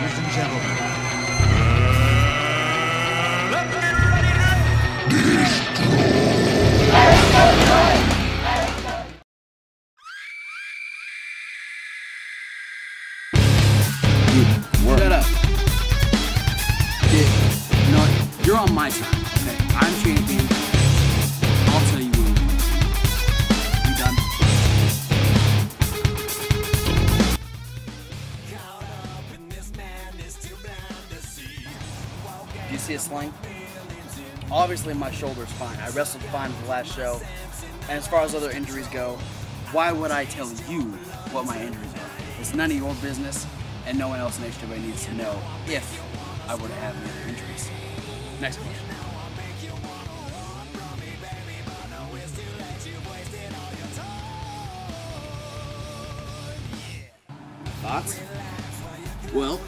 ladies and gentlemen. Let's get ready Shut up. You know what? You're on my time. Okay, I'm champion. I'll tell you when. You done? Do you see a sling? Obviously my shoulder's fine. I wrestled fine for the last show. And as far as other injuries go, why would I tell you what my injuries are? It's none of your business, and no one else in HWA needs to know if I were to have any other injuries. Next question. Thoughts? Well,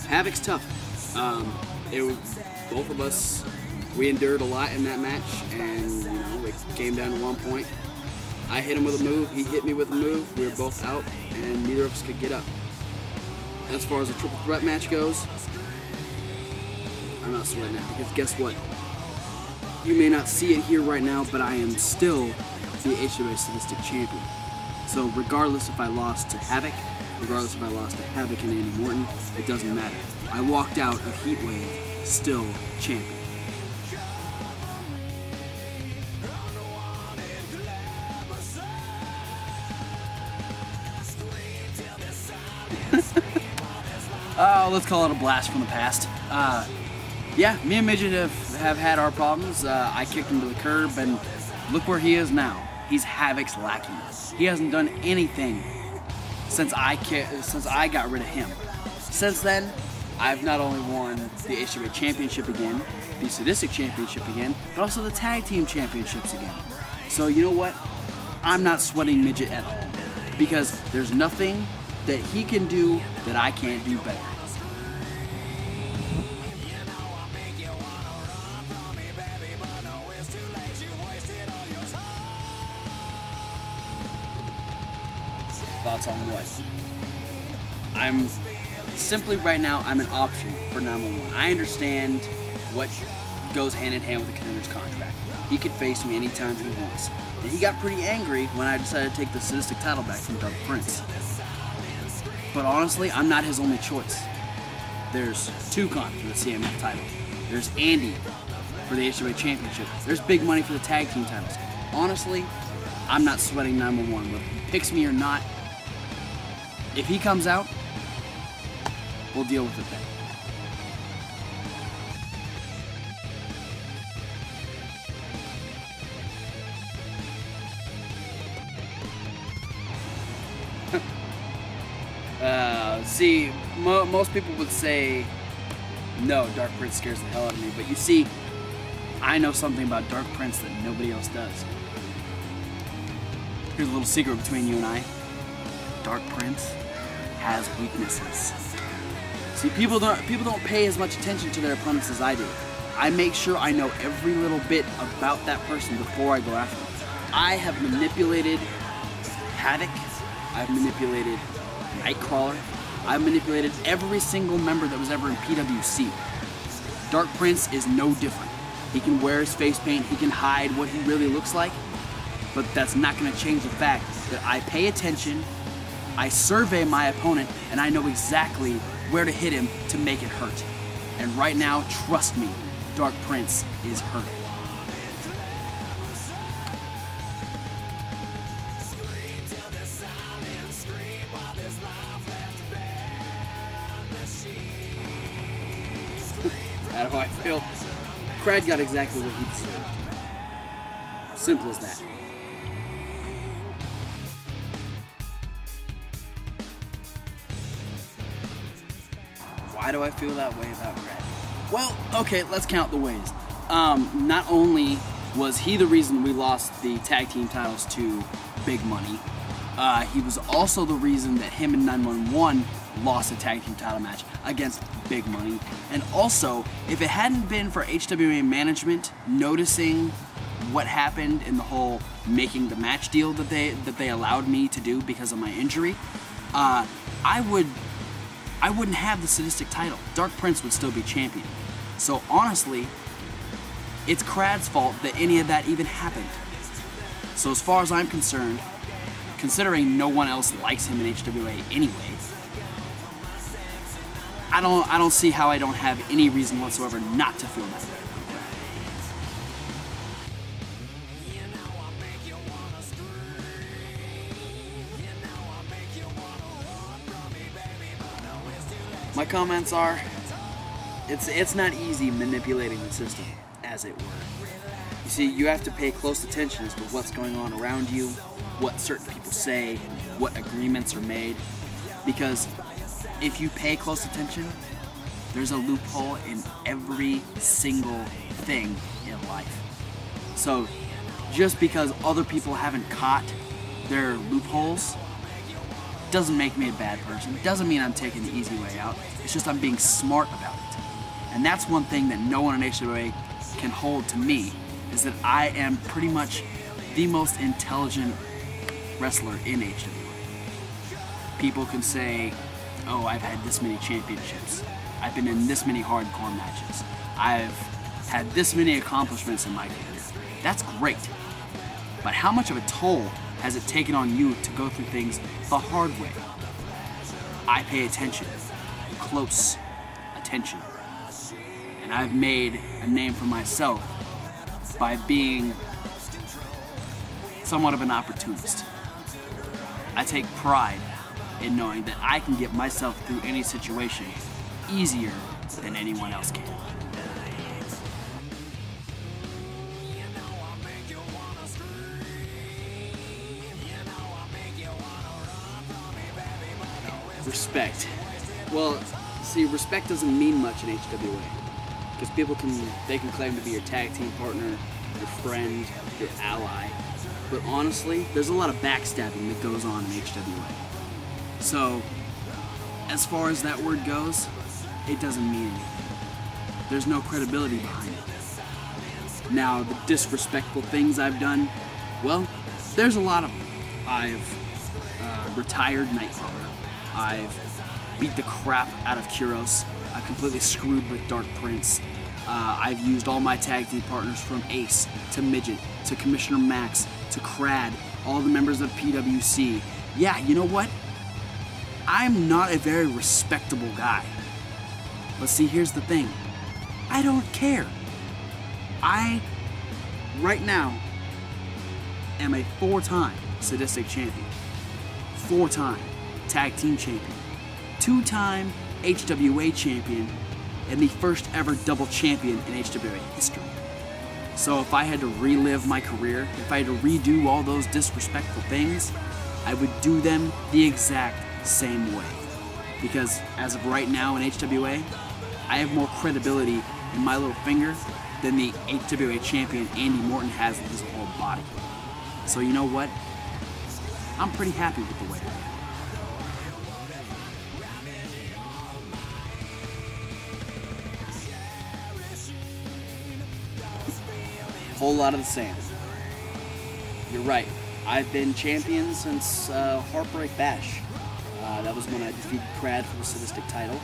Havoc's tough. It was both of us. We endured a lot in that match, and you know it came down to one point. I hit him with a move. He hit me with a move. We were both out, and neither of us could get up. As far as a triple threat match goes, I'm not sweating it because guess what? You may not see it here right now, but I am still the HWA Sadistic Champion. So regardless if I lost to Havoc, regardless if I lost to Havoc and Andy Morton, it doesn't matter. I walked out of Heatwave still champion. Let's call it a blast from the past. Yeah, me and Midget have had our problems. I kicked him to the curb, and look where he is now. He's Havoc's lackey. He hasn't done anything since I got rid of him. Since then, I've not only won the HWA Championship again, the Sadistic Championship again, but also the Tag Team Championships again. So you know what? I'm not sweating Midget at all, because there's nothing that he can do that I can't do better. Thoughts on what? I'm simply right now, I'm an option for 911. I understand what goes hand in hand with the contender's contract. He could face me anytime he wants. And he got pretty angry when I decided to take the Sadistic title back from Dark Prince. But honestly, I'm not his only choice. There's Toucan for the CMF title. There's Andy for the HWA Championship. There's big money for the tag team titles. Honestly, I'm not sweating 911. Whether he picks me or not, if he comes out, we'll deal with it then. See, most people would say, no, Dark Prince scares the hell out of me. But you see, I know something about Dark Prince that nobody else does. Here's a little secret between you and I. Dark Prince has weaknesses. See, people don't pay as much attention to their opponents as I do. I make sure I know every little bit about that person before I go after them. I have manipulated Havoc. I've manipulated Nightcrawler. I've manipulated every single member that was ever in PWC. Dark Prince is no different. He can wear his face paint, he can hide what he really looks like, but that's not going to change the fact that I pay attention, I survey my opponent, and I know exactly where to hit him to make it hurt. And right now, trust me, Dark Prince is hurt. That's how I feel. Craig got exactly what he deserved. Simple as that. Why do I feel that way about Craig? Well, okay, let's count the ways. Not only was he the reason we lost the tag team titles to Big Money, he was also the reason that him and 911 lost a tag team title match against Big Money. And also, if it hadn't been for HWA management noticing what happened in the whole making the match deal that they allowed me to do because of my injury, I would I wouldn't have the Sadistic title. Dark Prince would still be champion. So honestly, it's Crad's fault that any of that even happened. So as far as I'm concerned, considering no one else likes him in HWA anyway, I don't see how I don't have any reason whatsoever not to feel that way. My comments are, it's not easy manipulating the system, as it were. You see, you have to pay close attention as to what's going on around you, what certain people say, what agreements are made, because if you pay close attention, there's a loophole in every single thing in life. So just because other people haven't caught their loopholes doesn't make me a bad person. Doesn't mean I'm taking the easy way out. It's just I'm being smart about it. And that's one thing that no one in HWA can hold to me, is that I am pretty much the most intelligent wrestler in HWA. People can say, oh, I've had this many championships. I've been in this many hardcore matches. I've had this many accomplishments in my career. That's great. But how much of a toll has it taken on you to go through things the hard way? I pay attention, close attention. And I've made a name for myself by being somewhat of an opportunist. I take pride in knowing that I can get myself through any situation easier than anyone else can. Respect. Well, see, respect doesn't mean much in HWA. Because people they can claim to be your tag team partner, your friend, your ally. But honestly, there's a lot of backstabbing that goes on in HWA. So, as far as that word goes, it doesn't mean anything. There's no credibility behind it. Now, the disrespectful things I've done, well, there's a lot of them. I've retired Nightcrawler. I've beat the crap out of Kuros. I completely screwed with Dark Prince. I've used all my tag team partners from Ace to Midget to Commissioner Max to Crad, all the members of PWC. Yeah, you know what? I'm not a very respectable guy. But see, here's the thing. I don't care. I, right now, am a 4-time Sadistic Champion. 4-time Tag Team Champion. 2-time HWA Champion. And the first ever double champion in HWA history. So if I had to relive my career, if I had to redo all those disrespectful things, I would do them the exact same way. Because as of right now in HWA, I have more credibility in my little finger than the HWA champion Andy Morton has with his whole body. So you know what? I'm pretty happy with the way I am. Whole lot of the same. You're right. I've been champion since Heartbreak Bash. That was when I defeated Crad for the Sadistic title,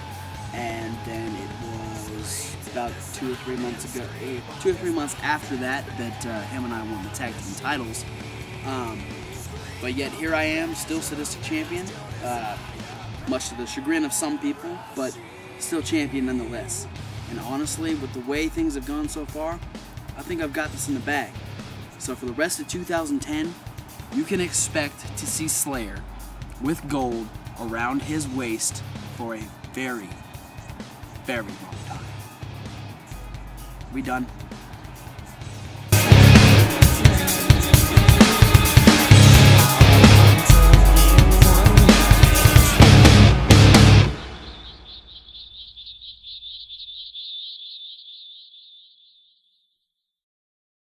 and then it was about 2 or 3 months ago, 2 or 3 months after that, him and I won the tag team titles. But yet here I am, still Sadistic Champion, much to the chagrin of some people, but still champion nonetheless. And honestly, with the way things have gone so far, I think I've got this in the bag. So for the rest of 2010, you can expect to see Slayer with gold around his waist for a very, very long time. We done?